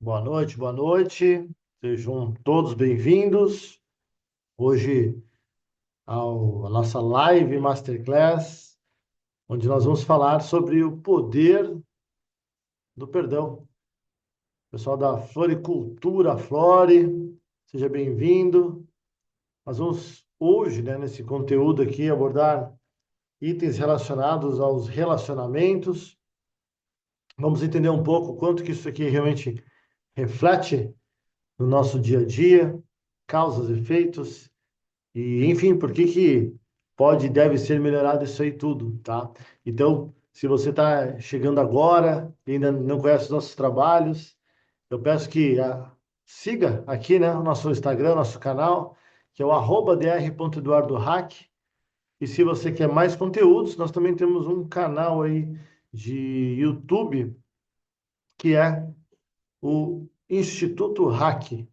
Boa noite, boa noite. Sejam todos bem-vindos. Hoje a nossa live Masterclass, onde nós vamos falar sobre o poder do perdão. Pessoal da Floricultura, Flore, seja bem-vindo. Nós vamos hoje, né, nesse conteúdo aqui, abordar itens relacionados aos relacionamentos. Vamos entender um pouco quanto que isso aqui realmente reflete no nosso dia a dia, causas, efeitos. E, enfim, por que que pode e deve ser melhorado isso aí tudo, tá? Então, se você está chegando agora e ainda não conhece os nossos trabalhos, eu peço que siga aqui, né, o nosso Instagram, nosso canal, que é o @dr.eduardohack. E se você quer mais conteúdos, nós também temos um canal aí de YouTube, que é o Instituto Hack.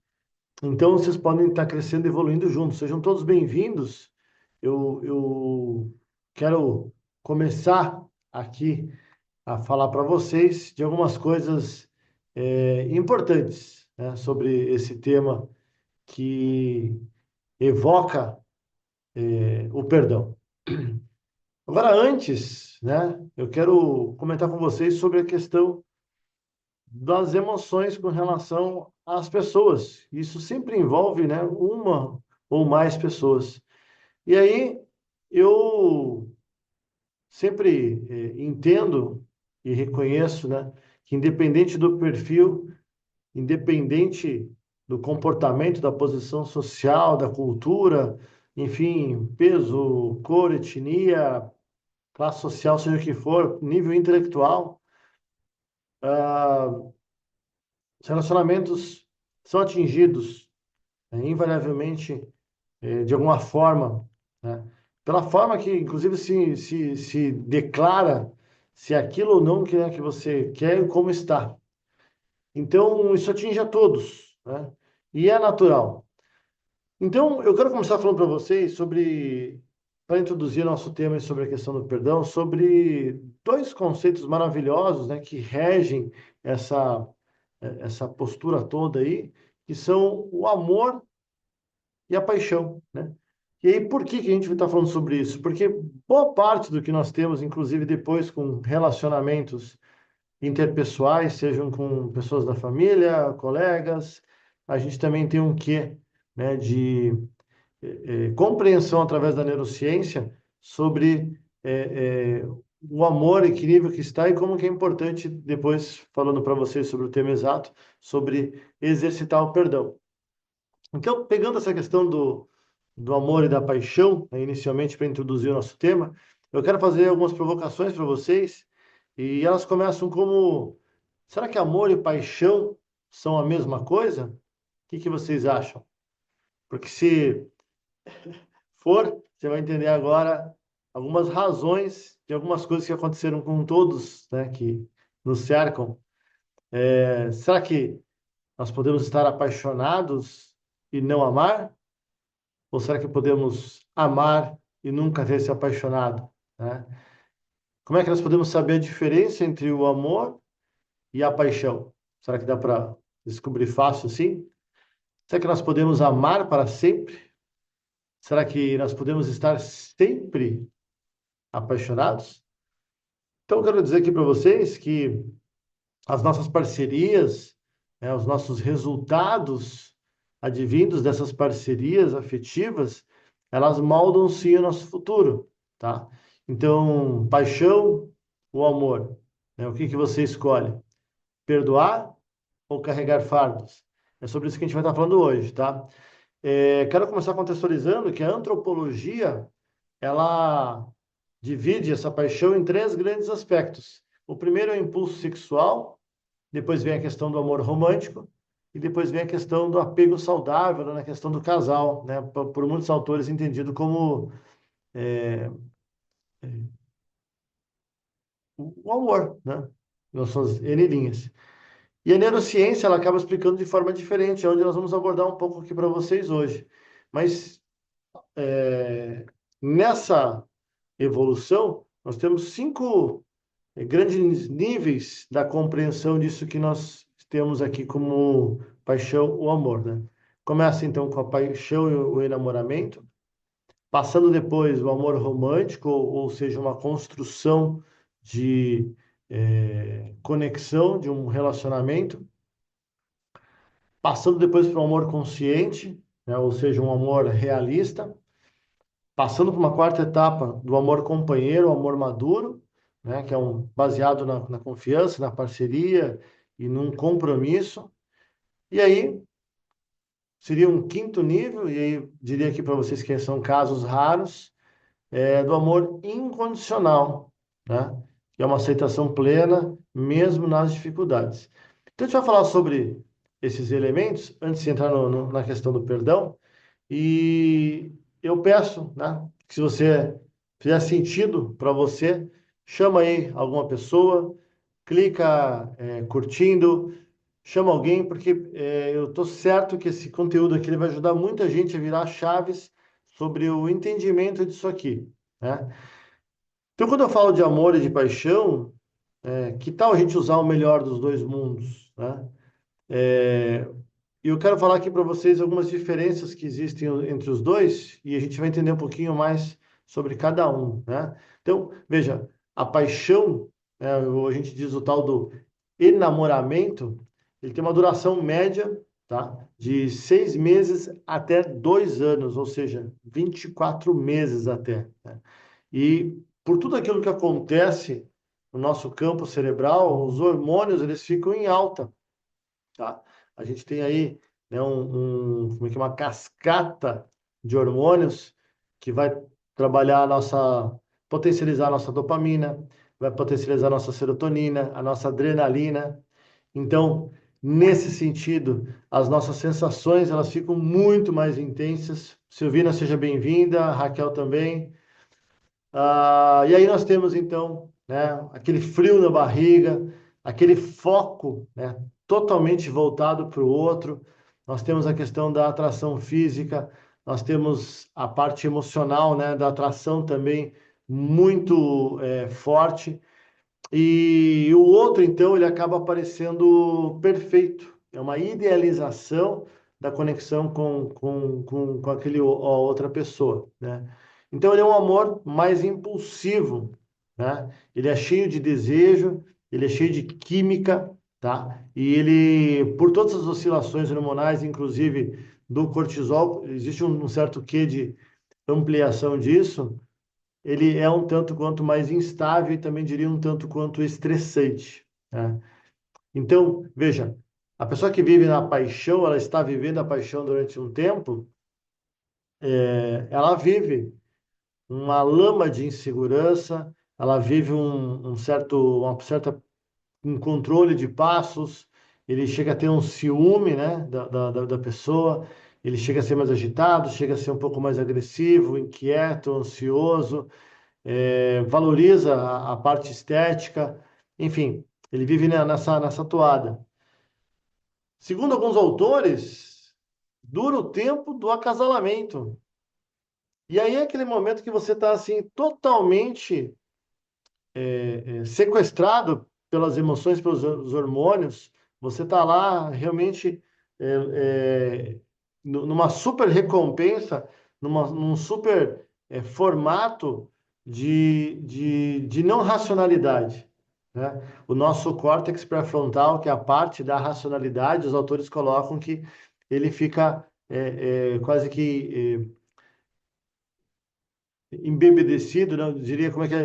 Então, vocês podem estar crescendo e evoluindo juntos. Sejam todos bem-vindos. Eu quero começar aqui a falar para vocês de algumas coisas importantes, né, sobre esse tema que evoca o perdão. Agora, antes, né, eu quero comentar com vocês sobre a questão das emoções com relação às pessoas. Isso sempre envolve, né, uma ou mais pessoas. E aí eu sempre entendo e reconheço, né, que independente do perfil, independente do comportamento, da posição social, da cultura, enfim, peso, cor, etnia, classe social, seja o que for, nível intelectual, ah, os relacionamentos são atingidos, né, invariavelmente, de alguma forma, né? Pela forma que, inclusive, se declara se é aquilo ou não que, né, que você quer e como está. Então, isso atinge a todos, né? E é natural. Então, eu quero começar falando para vocês sobre, para introduzir nosso tema sobre a questão do perdão, sobre dois conceitos maravilhosos, né, que regem essa, essa postura toda aí, que são o amor e a paixão, né? E aí, por que que a gente está falando sobre isso? Porque boa parte do que nós temos, inclusive depois com relacionamentos interpessoais, sejam com pessoas da família, colegas, a gente também tem um quê, né, de compreensão através da neurociência sobre o amor equilíbrio que está e como que é importante, depois falando para vocês sobre o tema exato, sobre exercitar o perdão. Então, pegando essa questão do amor e da paixão, né, inicialmente para introduzir o nosso tema, eu quero fazer algumas provocações para vocês e elas começam como: será que amor e paixão são a mesma coisa? O que que vocês acham? Porque se for, você vai entender agora algumas razões de algumas coisas que aconteceram com todos, né, que nos cercam. Será que nós podemos estar apaixonados e não amar? Ou será que podemos amar e nunca ter se apaixonado, né? Como é que nós podemos saber a diferença entre o amor e a paixão? Será que dá para descobrir fácil assim? Será que nós podemos amar para sempre? Será que nós podemos estar sempre apaixonados? Então, eu quero dizer aqui para vocês que as nossas parcerias, né, os nossos resultados advindos dessas parcerias afetivas, elas moldam sim o nosso futuro, tá? Então, paixão ou amor, né? O que que você escolhe? Perdoar ou carregar fardos? É sobre isso que a gente vai estar falando hoje, tá? Quero começar contextualizando que a antropologia, ela divide essa paixão em três grandes aspectos. O primeiro é o impulso sexual, depois vem a questão do amor romântico e depois vem a questão do apego saudável, né, na questão do casal, né, por muitos autores entendido como é, o amor, né, nas suas N linhas. E a neurociência ela acaba explicando de forma diferente, é onde nós vamos abordar um pouco aqui para vocês hoje. Mas nessa evolução, nós temos cinco grandes níveis da compreensão disso que nós temos aqui como paixão o amor, né? Começa então com a paixão e o enamoramento, passando depois o amor romântico, ou seja, uma construção de conexão, de um relacionamento, passando depois para o amor consciente, né? Ou seja, um amor realista, passando por uma quarta etapa do amor companheiro, o amor maduro, né? Que é baseado na confiança, na parceria e num compromisso. E aí seria um quinto nível, e aí diria aqui para vocês que são casos raros, do amor incondicional, né? Que é uma aceitação plena, mesmo nas dificuldades. Então, a gente vai falar sobre esses elementos, antes de entrar na questão do perdão, e eu peço, né, que se você fizer sentido para você, chama aí alguma pessoa, clica curtindo, chama alguém, porque eu estou certo que esse conteúdo aqui ele vai ajudar muita gente a virar chaves sobre o entendimento disso aqui, né? Então, quando eu falo de amor e de paixão, que tal a gente usar o melhor dos dois mundos, né? E eu quero falar aqui para vocês algumas diferenças que existem entre os dois e a gente vai entender um pouquinho mais sobre cada um, né? Então, veja, a paixão, né, ou a gente diz o tal do enamoramento, ele tem uma duração média, tá? De 6 meses até 2 anos, ou seja, 24 meses até, né? E por tudo aquilo que acontece no nosso campo cerebral, os hormônios, eles ficam em alta, tá? A gente tem aí, né, como é que é, uma cascata de hormônios que vai trabalhar potencializar a nossa dopamina, vai potencializar a nossa serotonina, a nossa adrenalina. Então, nesse sentido, as nossas sensações, elas ficam muito mais intensas. Silvina, seja bem-vinda, Raquel também. E aí nós temos então, né, aquele frio na barriga, aquele foco, né, totalmente voltado para o outro. Nós temos a questão da atração física, nós temos a parte emocional, né, da atração também muito forte. E o outro, então, ele acaba parecendo perfeito. É uma idealização da conexão com a outra pessoa, né? Então, ele é um amor mais impulsivo, né? Ele é cheio de desejo, ele é cheio de química, tá? E ele, por todas as oscilações hormonais, inclusive do cortisol, existe um certo quê de ampliação disso, ele é um tanto quanto mais instável e também diria um tanto quanto estressante, né? Então, veja, a pessoa que vive na paixão, ela está vivendo a paixão durante um tempo, ela vive uma lama de insegurança, ela vive um controle de passos, ele chega a ter um ciúme, né, da pessoa, ele chega a ser mais agitado, chega a ser um pouco mais agressivo, inquieto, ansioso, valoriza a parte estética, enfim, ele vive nessa toada. Segundo alguns autores, dura o tempo do acasalamento. E aí é aquele momento que você está assim totalmente sequestrado pelas emoções, pelos os hormônios. Você está lá realmente numa super recompensa, num super formato de não racionalidade, né? O nosso córtex pré-frontal, que é a parte da racionalidade, os autores colocam que ele fica quase que embebedecido, né? Eu diria como é que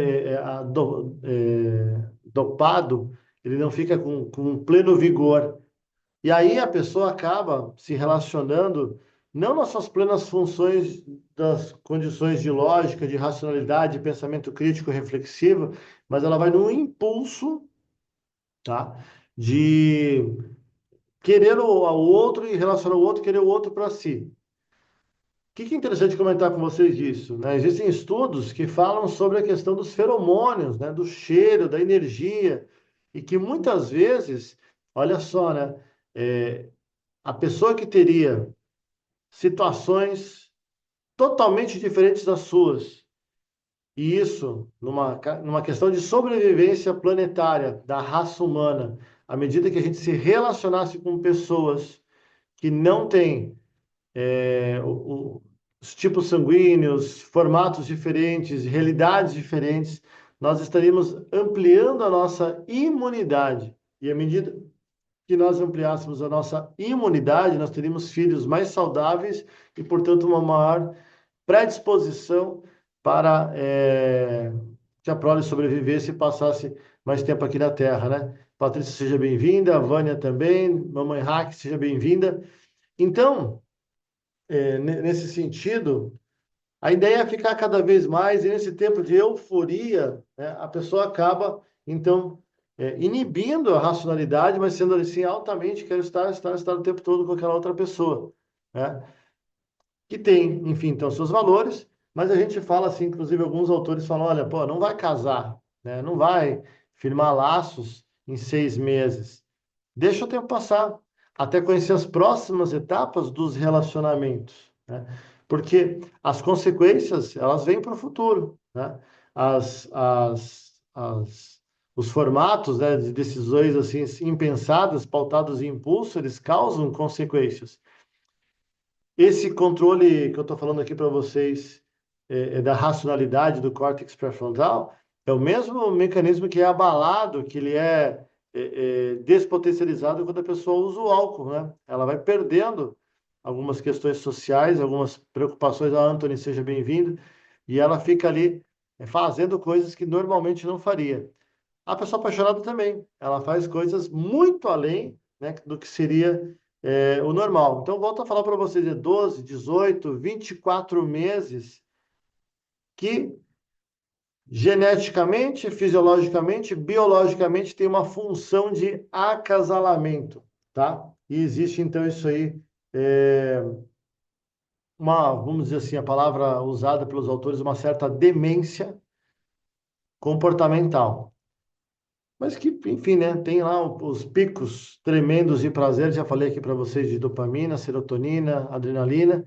dopado, ele não fica com pleno vigor. E aí a pessoa acaba se relacionando não nas suas plenas funções das condições de lógica, de racionalidade, de pensamento crítico reflexivo, mas ela vai num impulso, tá? De querer ao outro e relacionar o outro, querer o outro para si. Que é interessante comentar com vocês disso, né? Existem estudos que falam sobre a questão dos feromônios, né? Do cheiro, da energia, e que muitas vezes, olha só, né? É, a pessoa que teria situações totalmente diferentes das suas, e isso numa questão de sobrevivência planetária da raça humana, à medida que a gente se relacionasse com pessoas que não têm os tipos sanguíneos, formatos diferentes, realidades diferentes, nós estaríamos ampliando a nossa imunidade. E à medida que nós ampliássemos a nossa imunidade, nós teríamos filhos mais saudáveis e, portanto, uma maior predisposição para que a prole sobrevivesse e passasse mais tempo aqui na Terra, né? Patrícia, seja bem-vinda, a Vânia também, mamãe Hack, seja bem-vinda. Então, nesse sentido, a ideia é ficar cada vez mais, e nesse tempo de euforia, né, a pessoa acaba, então, inibindo a racionalidade, mas sendo assim, altamente, quero estar o tempo todo com aquela outra pessoa, né? Que tem, enfim, então, seus valores, mas a gente fala assim, inclusive alguns autores falam, olha, pô, não vai casar, né? Não vai firmar laços em 6 meses. Deixa o tempo passar, até conhecer as próximas etapas dos relacionamentos, né? Porque as consequências, elas vêm para o futuro, né? As, as, as, os formatos, né, de decisões assim impensadas, pautados em impulso, eles causam consequências. Esse controle que eu estou falando aqui para vocês da racionalidade do córtex pré-frontal é o mesmo mecanismo que é abalado, que ele despotencializado quando a pessoa usa o álcool, né? Ela vai perdendo algumas questões sociais, algumas preocupações. A Anthony, seja bem-vindo. E ela fica ali fazendo coisas que normalmente não faria. A pessoa apaixonada também, ela faz coisas muito além, né, do que seria o normal. Então, volto a falar para vocês, de 12, 18, 24 meses que geneticamente, fisiologicamente, biologicamente tem uma função de acasalamento, tá? E existe, então, isso aí, é, vamos dizer assim, a palavra usada pelos autores, uma certa demência comportamental. Mas que, enfim, né? Tem lá os picos tremendos de prazer, já falei aqui para vocês de dopamina, serotonina, adrenalina,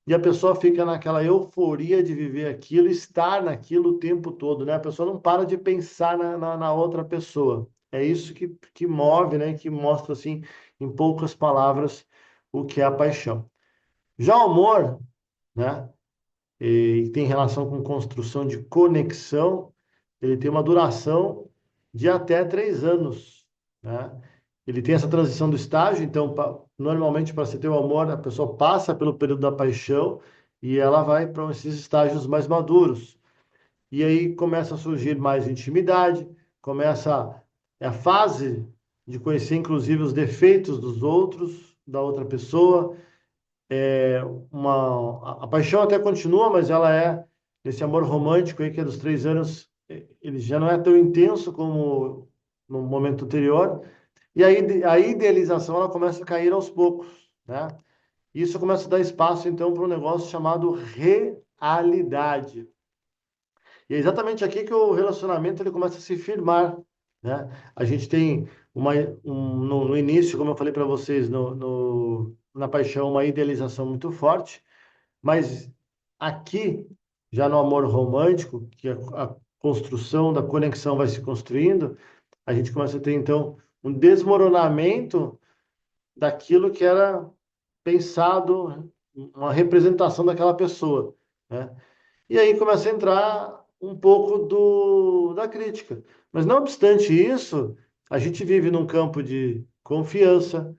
e a pessoa fica naquela euforia de viver aquilo, estar naquilo o tempo todo, né? A pessoa não para de pensar na outra pessoa. É isso que move, né? Que mostra, assim, em poucas palavras, o que é a paixão. Já o amor, né? E tem relação com construção de conexão, ele tem uma duração de até 3 anos, né? Ele tem essa transição do estágio, então, normalmente, para se ter o amor, a pessoa passa pelo período da paixão e ela vai para esses estágios mais maduros. E aí começa a surgir mais intimidade, começa a fase de conhecer, inclusive, os defeitos dos outros, da outra pessoa, a paixão até continua, mas ela esse amor romântico aí que é dos 3 anos, ele já não é tão intenso como no momento anterior. E aí a idealização ela começa a cair aos poucos, né? Isso começa a dar espaço então para um negócio chamado realidade. E é exatamente aqui que o relacionamento ele começa a se firmar, né? A gente tem no início, como eu falei para vocês, na paixão, uma idealização muito forte, mas aqui, já no amor romântico, que a construção da conexão vai se construindo, a gente começa a ter, então, um desmoronamento daquilo que era pensado, uma representação daquela pessoa, né? E aí começa a entrar um pouco da crítica. Mas, não obstante isso, a gente vive num campo de confiança,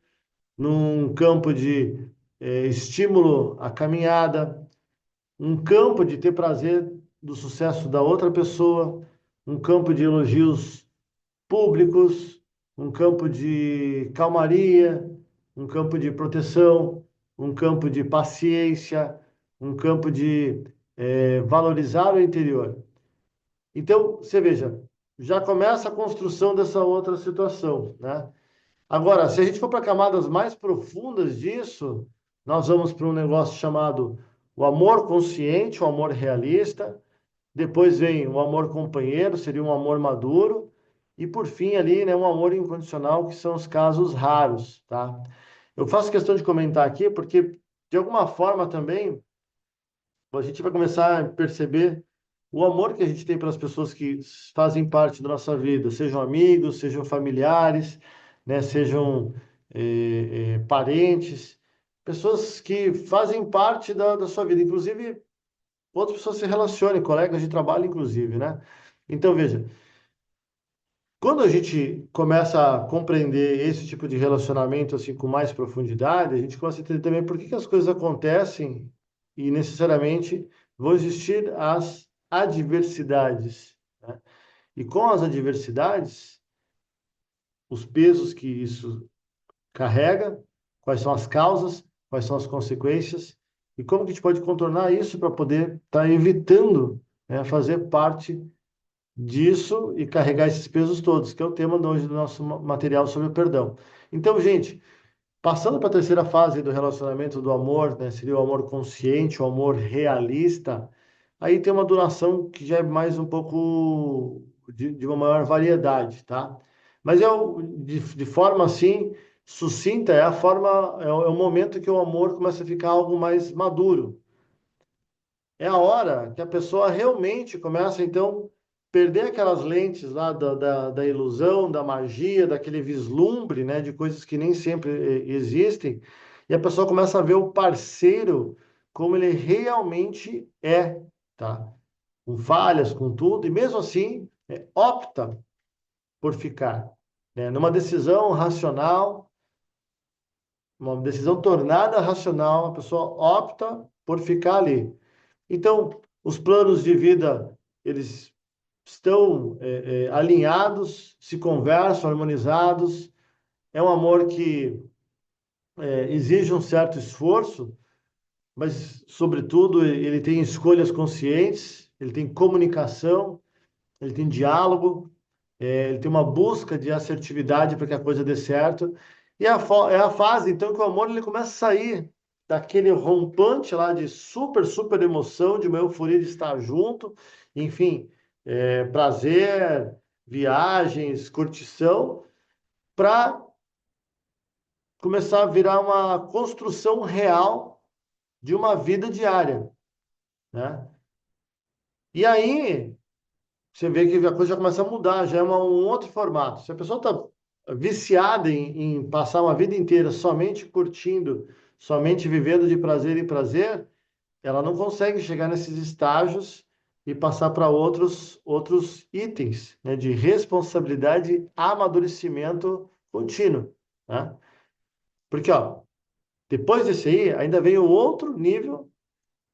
num campo de estímulo à caminhada, um campo de ter prazer do sucesso da outra pessoa, um campo de elogios públicos, um campo de calmaria, um campo de proteção, um campo de paciência, um campo de valorizar o interior. Então, você veja, já começa a construção dessa outra situação, né? Agora, se a gente for para camadas mais profundas disso, nós vamos para um negócio chamado o amor consciente, o amor realista. Depois vem o amor companheiro, seria um amor maduro. E por fim ali, né, um amor incondicional, que são os casos raros, tá? Eu faço questão de comentar aqui porque, de alguma forma também, a gente vai começar a perceber o amor que a gente tem pelas pessoas que fazem parte da nossa vida, sejam amigos, sejam familiares. né? Sejam parentes, pessoas que fazem parte da sua vida, inclusive outras pessoas se relacionem, colegas de trabalho, inclusive, né? Então, veja, quando a gente começa a compreender esse tipo de relacionamento assim com mais profundidade, a gente começa a entender também por que que as coisas acontecem e necessariamente vão existir as adversidades, né? E com as adversidades, os pesos que isso carrega, quais são as causas, quais são as consequências e como que a gente pode contornar isso para poder estar evitando, né, fazer parte disso e carregar esses pesos todos, que é o tema de hoje do nosso material sobre o perdão. Então, gente, passando para a terceira fase do relacionamento do amor, né, seria o amor consciente, o amor realista. Aí tem uma duração que já é mais um pouco de uma maior variedade, tá? Mas de forma assim, sucinta, é a forma, é o momento que o amor começa a ficar algo mais maduro. É a hora que a pessoa realmente começa, então, perder aquelas lentes lá da ilusão, da magia, daquele vislumbre, né, de coisas que nem sempre existem, e a pessoa começa a ver o parceiro como ele realmente é, tá? Com falhas, com tudo, e mesmo assim, opta por ficar, né? Numa decisão racional, uma decisão tornada racional, a pessoa opta por ficar ali. Então, os planos de vida, eles estão alinhados, se conversam, harmonizados. É um amor que exige um certo esforço, mas, sobretudo, ele tem escolhas conscientes, ele tem comunicação, ele tem diálogo, ele tem uma busca de assertividade para que a coisa dê certo. E é a fase, então, que o amor ele começa a sair daquele rompante lá de super, super emoção, de uma euforia de estar junto, enfim, prazer, viagens, curtição, para começar a virar uma construção real de uma vida diária, né? E aí você vê que a coisa já começa a mudar, já é um outro formato. Se a pessoa está viciada em passar uma vida inteira somente curtindo, somente vivendo de prazer em prazer, ela não consegue chegar nesses estágios e passar para outros itens, né, de responsabilidade e amadurecimento contínuo, né? Porque, ó, depois desse aí, ainda vem o outro nível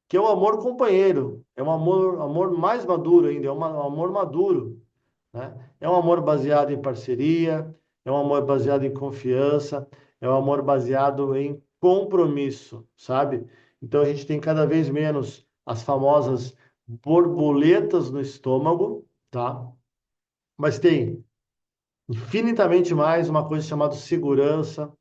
que é o amor companheiro. É um amor mais maduro ainda, um amor maduro, né? É um amor baseado em parceria, é um amor baseado em confiança, é um amor baseado em compromisso, sabe? Então a gente tem cada vez menos as famosas borboletas no estômago, tá? Mas tem infinitamente mais uma coisa chamada segurança,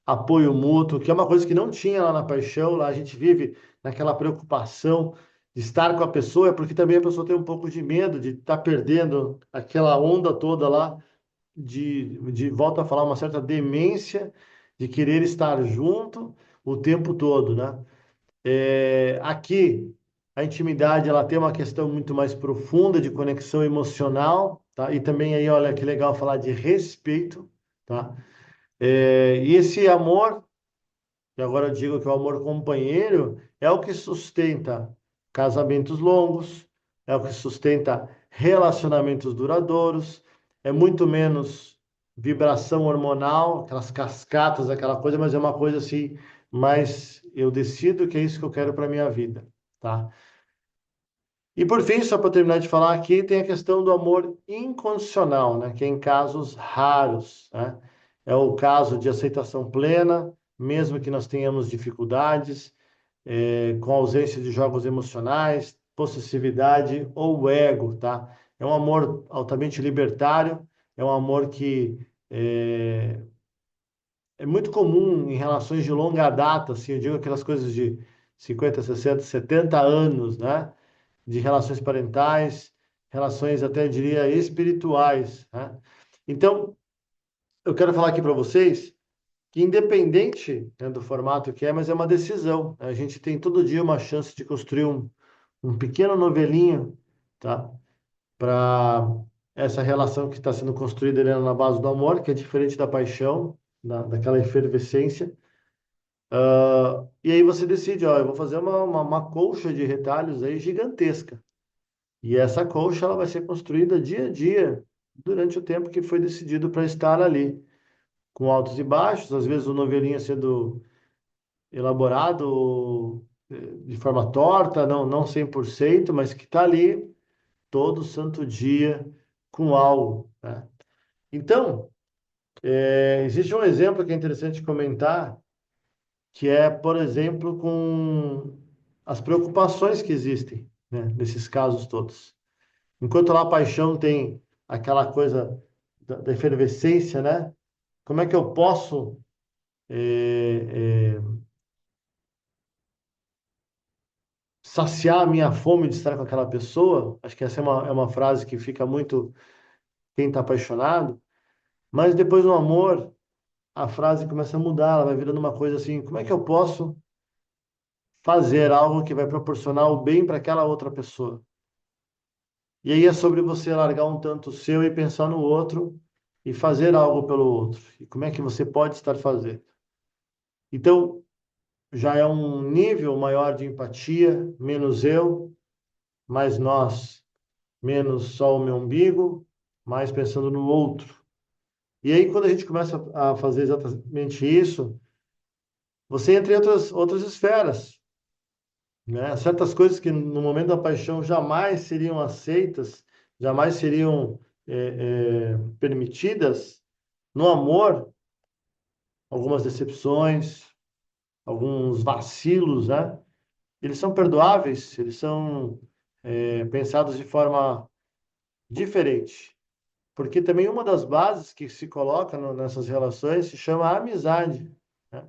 apoio mútuo, que é uma coisa que não tinha lá na paixão, lá a gente vive naquela preocupação de estar com a pessoa, é porque também a pessoa tem um pouco de medo de estar perdendo aquela onda toda lá volta a falar, uma certa demência de querer estar junto o tempo todo, né? Aqui, a intimidade, ela tem uma questão muito mais profunda de conexão emocional, tá? E também aí, olha que legal falar de respeito, tá? E esse amor, e agora eu digo que o amor companheiro, é o que sustenta casamentos longos, é o que sustenta relacionamentos duradouros, é muito menos vibração hormonal, aquelas cascatas, aquela coisa, mas é uma coisa assim, mais eu decido que é isso que eu quero para minha vida, tá? E por fim, só para terminar de falar aqui, tem a questão do amor incondicional, né? Que é em casos raros, né? É o caso de aceitação plena, mesmo que nós tenhamos dificuldades, com ausência de jogos emocionais, possessividade ou ego, tá? É um amor altamente libertário, é um amor que é muito comum em relações de longa data, assim, eu digo aquelas coisas de 50, 60, 70 anos, né? De relações parentais, relações até diria espirituais, né? Então, eu quero falar aqui para vocês que independente, né, do formato que é, mas é uma decisão. A gente tem todo dia uma chance de construir um pequeno novelinho, tá? Para essa relação que está sendo construída ali na base do amor, que é diferente da paixão, daquela efervescência. E aí você decide, ó, eu vou fazer uma colcha de retalhos aí gigantesca. E essa colcha ela vai ser construída dia a dia, durante o tempo que foi decidido para estar ali, com altos e baixos, às vezes o novelinho sendo elaborado de forma torta, não 100%, mas que está ali todo santo dia com algo, né? Então, existe um exemplo que é interessante comentar, que é, por exemplo, com as preocupações que existem, né, nesses casos todos. Enquanto lá a paixão tem aquela coisa da efervescência, né? Como é que eu posso saciar a minha fome de estar com aquela pessoa? Acho que essa é uma frase que fica muito quem está apaixonado. Mas depois no amor, a frase começa a mudar, ela vai virando uma coisa assim: como é que eu posso fazer algo que vai proporcionar o bem para aquela outra pessoa? E aí é sobre você largar um tanto o seu e pensar no outro e fazer algo pelo outro. E como é que você pode estar fazendo? Então, já é um nível maior de empatia, menos eu, mais nós, menos só o meu umbigo, mais pensando no outro. E aí, quando a gente começa a fazer exatamente isso, você entra em outras esferas, né? Certas coisas que no momento da paixão jamais seriam aceitas, jamais seriam permitidas, no amor, algumas decepções, alguns vacilos, né? Eles são perdoáveis, eles são pensados de forma diferente. Porque também uma das bases que se coloca nessas relações se chama amizade, né?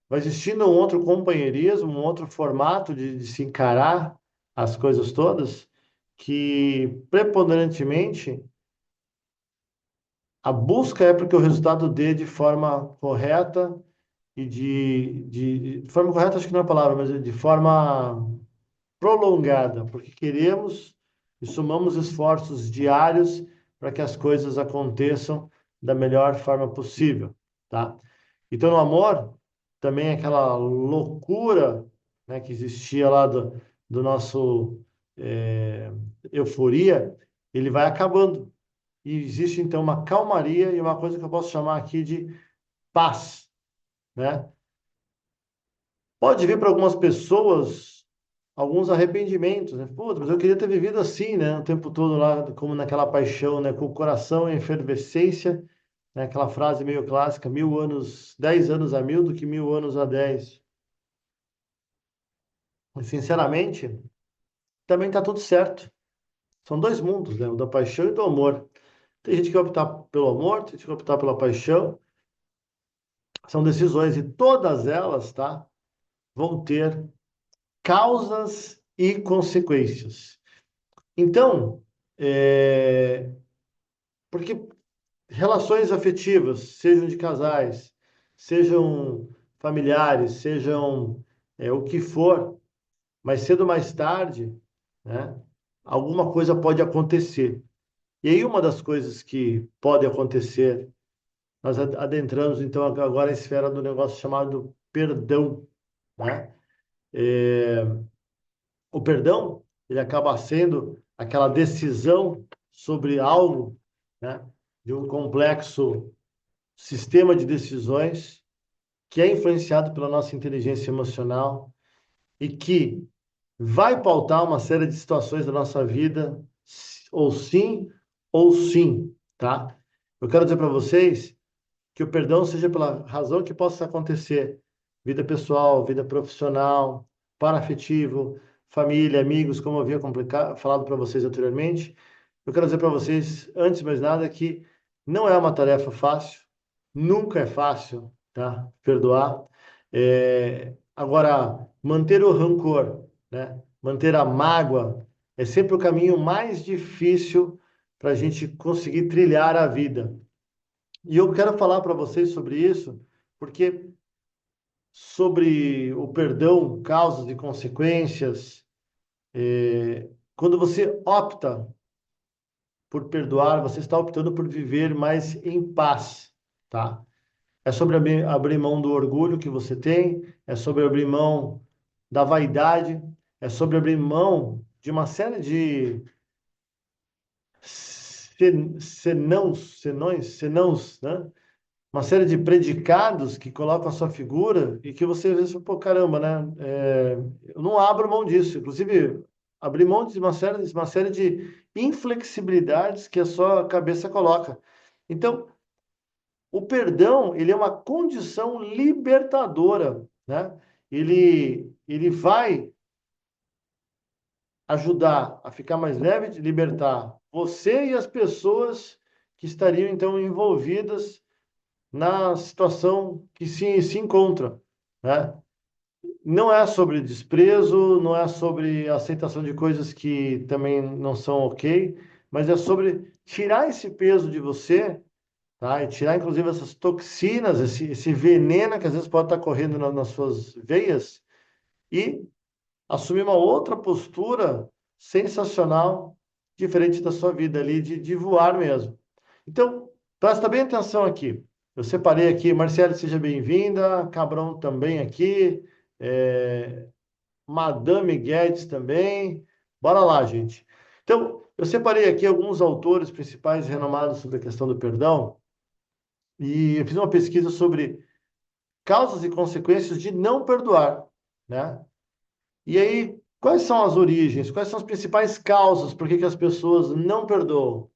Vai existindo um outro companheirismo, um outro formato de se encarar as coisas todas, que preponderantemente a busca é porque o resultado dê de forma correta e de forma correta, acho que não é a palavra, mas de forma prolongada, porque queremos e somamos esforços diários para que as coisas aconteçam da melhor forma possível, tá? Então, no amor, também aquela loucura, né, que existia lá do nosso euforia, ele vai acabando. E existe, então, uma calmaria e uma coisa que eu posso chamar aqui de paz, né? Pode vir para algumas pessoas alguns arrependimentos, né? Pô, mas eu queria ter vivido assim, né? O tempo todo lá, como naquela paixão, né? Com o coração em efervescência, né? Aquela frase meio clássica: 1000 anos, 10 anos a 1000 do que 1000 anos a 10. E, sinceramente, também está tudo certo. São dois mundos, né? O da paixão e do amor. Tem gente que vai optar pelo amor, tem gente que vai optar pela paixão. São decisões e todas elas, tá? Vão ter causas e consequências. Então, porque relações afetivas, sejam de casais, sejam familiares, sejam o que for, mais cedo ou mais tarde, né, alguma coisa pode acontecer. E aí uma das coisas que pode acontecer, nós adentramos então agora a esfera do negócio chamado perdão, né? O perdão, ele acaba sendo aquela decisão sobre algo, né, de um complexo sistema de decisões que é influenciado pela nossa inteligência emocional e que vai pautar uma série de situações da nossa vida, ou sim, tá? Eu quero dizer para vocês que o perdão seja pela razão que possa acontecer, vida pessoal, vida profissional, paraafetivo, família, amigos, como eu havia falado para vocês anteriormente. Eu quero dizer para vocês, antes de mais nada, que não é uma tarefa fácil, nunca é fácil, tá? Perdoar. Agora, manter o rancor, né? Manter a mágoa é sempre o caminho mais difícil para a gente conseguir trilhar a vida. E eu quero falar para vocês sobre isso, porque sobre o perdão, causas e consequências, quando você opta por perdoar, você está optando por viver mais em paz, tá? É sobre abrir mão do orgulho que você tem, é sobre abrir mão da vaidade, é sobre abrir mão de uma série de senãos, né? Uma série de predicados que colocam a sua figura e que você às vezes fala, pô, caramba, né? Eu não abro mão disso. Inclusive, abrir mão de uma série de inflexibilidades que a sua cabeça coloca. Então, o perdão, ele é uma condição libertadora, né? Ele vai ajudar a ficar mais leve, de libertar você e as pessoas que estariam então envolvidas na situação que se encontra, né? Não é sobre desprezo, não é sobre aceitação de coisas que também não são ok, mas é sobre tirar esse peso de você, tá? E tirar inclusive essas toxinas, esse veneno que às vezes pode estar correndo nas suas veias e assumir uma outra postura sensacional, diferente da sua vida ali, de voar mesmo. Então, presta bem atenção aqui. Eu separei aqui, Marcele, seja bem-vinda, Cabrão também aqui, é, Madame Guedes também. Bora lá, gente. Então, eu separei aqui alguns autores principais renomados sobre a questão do perdão e eu fiz uma pesquisa sobre causas e consequências de não perdoar, né? E aí, quais são as origens? Quais são as principais causas por que as pessoas não perdoam?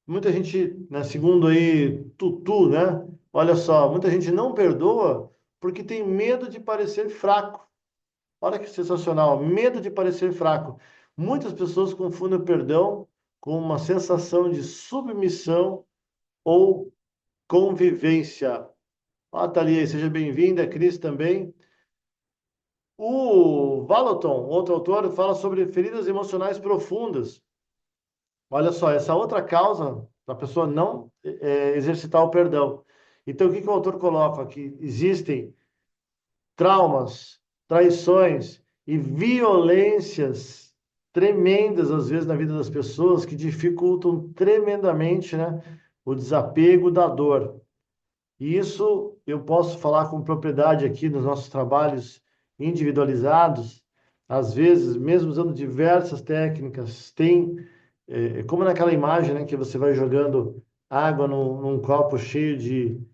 Muita gente, né, segundo aí Tutu, né? Olha só, muita gente não perdoa porque tem medo de parecer fraco. Olha que sensacional, medo de parecer fraco. Muitas pessoas confundem o perdão com uma sensação de submissão ou convivência. Ó, Thalia, seja bem-vinda, Cris também. O Vallotton, outro autor, fala sobre feridas emocionais profundas. Olha só, essa outra causa da pessoa não exercitar o perdão. Então, o que que o autor coloca aqui? Existem traumas, traições e violências tremendas, às vezes, na vida das pessoas, que dificultam tremendamente, né, o desapego da dor. E isso eu posso falar com propriedade aqui nos nossos trabalhos individualizados, às vezes, mesmo usando diversas técnicas, tem, como naquela imagem, né, que você vai jogando água num copo cheio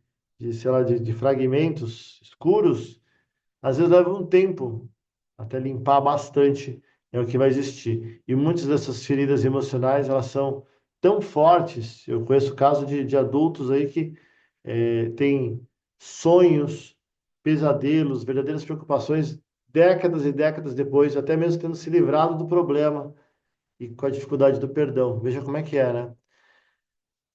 sei lá, de fragmentos escuros, às vezes leva um tempo até limpar bastante, é o que vai existir. E muitas dessas feridas emocionais, elas são tão fortes, eu conheço casos de adultos aí que têm sonhos, pesadelos, verdadeiras preocupações, décadas e décadas depois, até mesmo tendo se livrado do problema e com a dificuldade do perdão. Veja como é que é, né?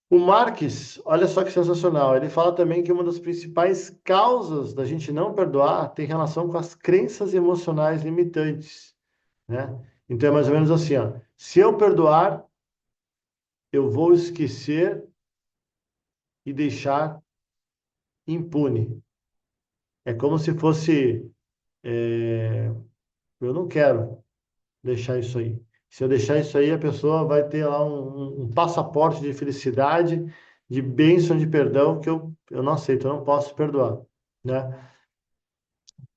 O Marx, olha só que sensacional, ele fala também que uma das principais causas da gente não perdoar tem relação com as crenças emocionais limitantes, né? Então é mais ou menos assim, ó, se eu perdoar, eu vou esquecer e deixar impune. É como se fosse, eu não quero deixar isso aí. Se eu deixar isso aí, a pessoa vai ter lá um passaporte de felicidade, de bênção, de perdão, que eu não aceito, eu não posso perdoar, né?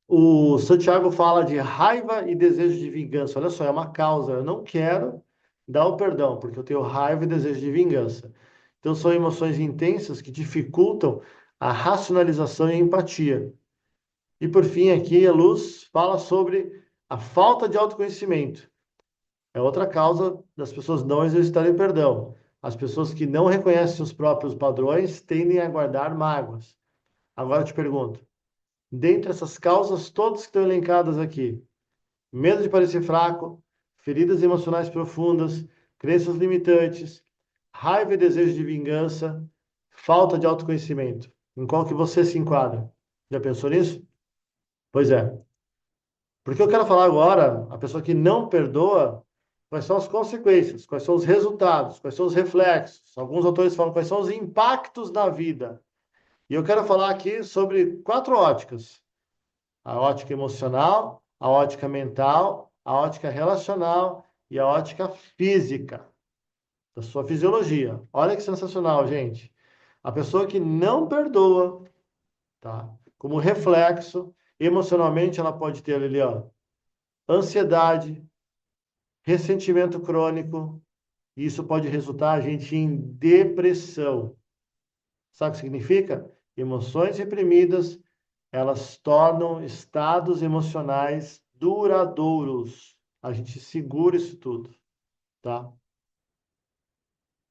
O Santiago fala de raiva e desejo de vingança. Olha só, é uma causa. Eu não quero dar o perdão, porque eu tenho raiva e desejo de vingança. Então, são emoções intensas que dificultam a racionalização e a empatia. E, por fim, aqui a Luz fala sobre a falta de autoconhecimento. É outra causa das pessoas não exercitarem perdão. As pessoas que não reconhecem os próprios padrões tendem a guardar mágoas. Agora eu te pergunto, dentre essas causas todas que estão elencadas aqui, medo de parecer fraco, feridas emocionais profundas, crenças limitantes, raiva e desejo de vingança, falta de autoconhecimento. Em qual que você se enquadra? Já pensou nisso? Pois é. Porque eu quero falar agora, a pessoa que não perdoa, quais são as consequências, quais são os resultados, quais são os reflexos. Alguns autores falam quais são os impactos na vida. E eu quero falar aqui sobre quatro óticas: a ótica emocional, a ótica mental, a ótica relacional e a ótica física. da sua fisiologia. Olha que sensacional, gente. A pessoa que não perdoa, tá? Como reflexo, emocionalmente ela pode ter ali, ó, ansiedade, ressentimento crônico, e isso pode resultar, gente, em depressão. Sabe o que significa? Emoções reprimidas, elas tornam estados emocionais duradouros. A gente segura isso tudo, tá?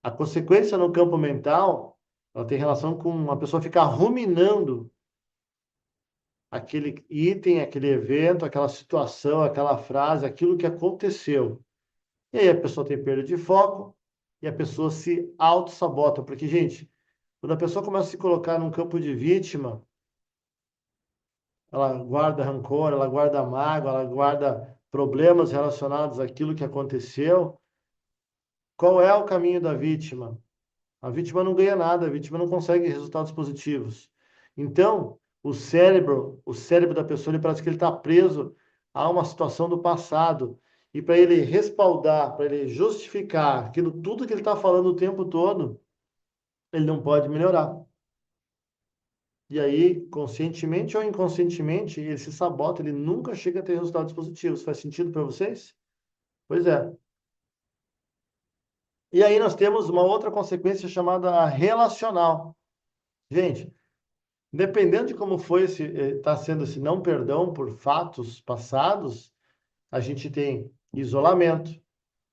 A consequência no campo mental, ela tem relação com uma pessoa ficar ruminando aquele item, aquele evento, aquela situação, aquela frase, aquilo que aconteceu. E aí a pessoa tem perda de foco e a pessoa se auto-sabota. Porque, gente, quando a pessoa começa a se colocar num campo de vítima, ela guarda rancor, ela guarda mágoa, ela guarda problemas relacionados àquilo que aconteceu. Qual é o caminho da vítima? A vítima não ganha nada, a vítima não consegue resultados positivos. Então, o cérebro da pessoa, ele parece que ele está preso a uma situação do passado. E para ele respaldar, para ele justificar aquilo tudo que ele está falando o tempo todo, ele não pode melhorar. E aí, conscientemente ou inconscientemente, ele se sabota, ele nunca chega a ter resultados positivos. Faz sentido para vocês? Pois é. E aí nós temos uma outra consequência chamada relacional. Gente, dependendo de como foi esse, está sendo esse não perdão por fatos passados, a gente tem isolamento,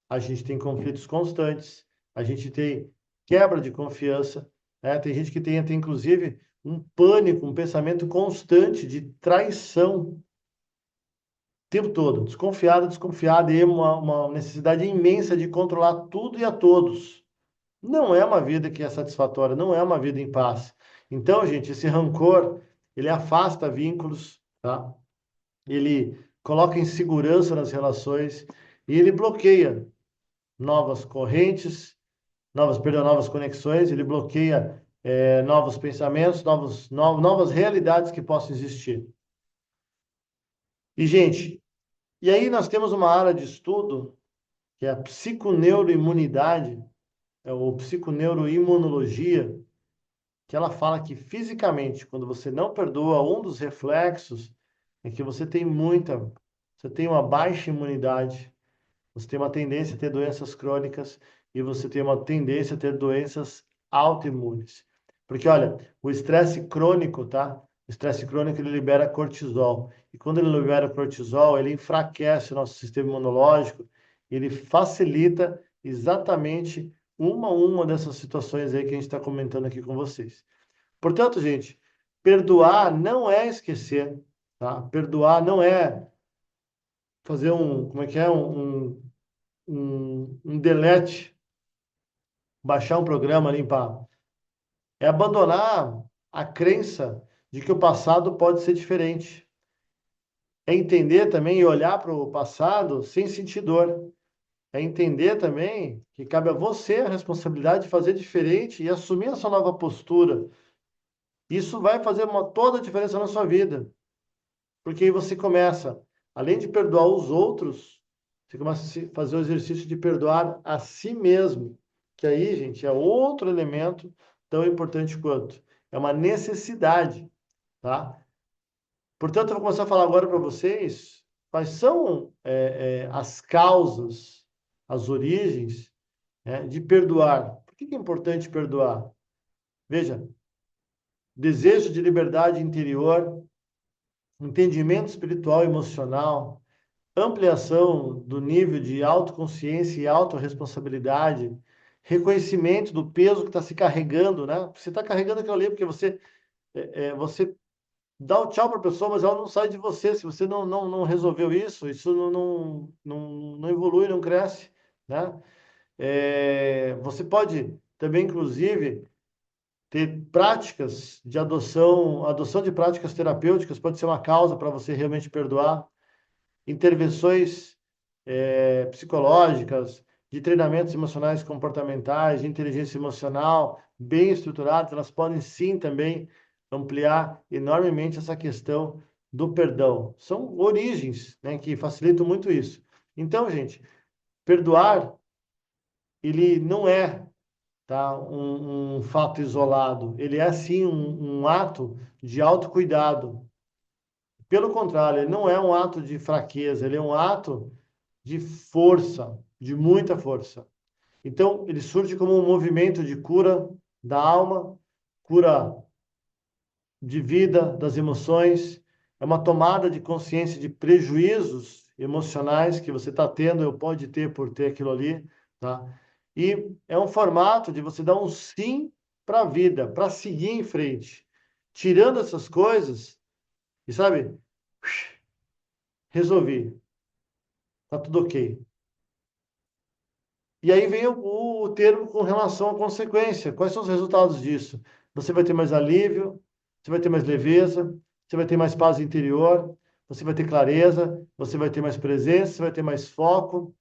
a gente tem conflitos constantes, a gente tem quebra de confiança, né? Tem gente que tem até inclusive um pânico, um pensamento constante de traição o tempo todo, desconfiado, desconfiado, e uma necessidade imensa de controlar tudo e a todos. Não é uma vida que é satisfatória, não é uma vida em paz. Então, gente, esse rancor, ele afasta vínculos, tá? Ele coloca insegurança nas relações e ele bloqueia novas correntes, novas conexões, ele bloqueia novos pensamentos, novas realidades que possam existir. E, gente, e aí nós temos uma área de estudo que é a psiconeuroimunidade, ou psiconeuroimunologia, que ela fala que fisicamente, quando você não perdoa, um dos reflexos é que você tem uma baixa imunidade, você tem uma tendência a ter doenças crônicas e você tem uma tendência a ter doenças autoimunes. Porque, olha, o estresse crônico, tá? O estresse crônico, ele libera cortisol. E quando ele libera cortisol, ele enfraquece o nosso sistema imunológico, ele facilita exatamente uma dessas situações aí que a gente está comentando aqui com vocês. Portanto, gente, perdoar não é esquecer, tá? Perdoar não é fazer como é que é? Um delete, baixar um programa, limpar. É abandonar a crença de que o passado pode ser diferente. É entender também e olhar para o passado sem sentir dor. É entender também que cabe a você a responsabilidade de fazer diferente e assumir essa nova postura. Isso vai fazer toda a diferença na sua vida. Porque aí você começa, além de perdoar os outros, você começa a fazer o exercício de perdoar a si mesmo. Que aí, gente, é outro elemento tão importante quanto. É uma necessidade, tá? Portanto, eu vou começar a falar agora para vocês quais são as causas, as origens, né, de perdoar. Por que é importante perdoar? Veja, desejo de liberdade interior, entendimento espiritual e emocional, ampliação do nível de autoconsciência e autorresponsabilidade, reconhecimento do peso que está se carregando, né? Você está carregando aquilo ali porque você dá o tchau para a pessoa, mas ela não sai de você. Se você não resolveu isso não evolui, não cresce, né? Você pode também, inclusive, ter práticas de adoção de práticas terapêuticas pode ser uma causa para você realmente perdoar. Intervenções psicológicas, de treinamentos emocionais comportamentais, de inteligência emocional, bem estruturadas, elas podem sim também ampliar enormemente essa questão do perdão. São origens, né, que facilitam muito isso. Então, gente, perdoar ele não é, tá, um fato isolado. Ele é, sim, um ato de autocuidado. Pelo contrário, ele não é um ato de fraqueza, ele é um ato de força, de muita força. Então, ele surge como um movimento de cura da alma, cura de vida, das emoções, é uma tomada de consciência de prejuízos emocionais que você está tendo, ou pode ter por ter aquilo ali, tá? E é um formato de você dar um sim para a vida, para seguir em frente. Tirando essas coisas, e sabe, resolvi, tá tudo ok. E aí vem o termo com relação à consequência. Quais são os resultados disso? Você vai ter mais alívio, você vai ter mais leveza, você vai ter mais paz interior, você vai ter clareza, você vai ter mais presença, você vai ter mais foco,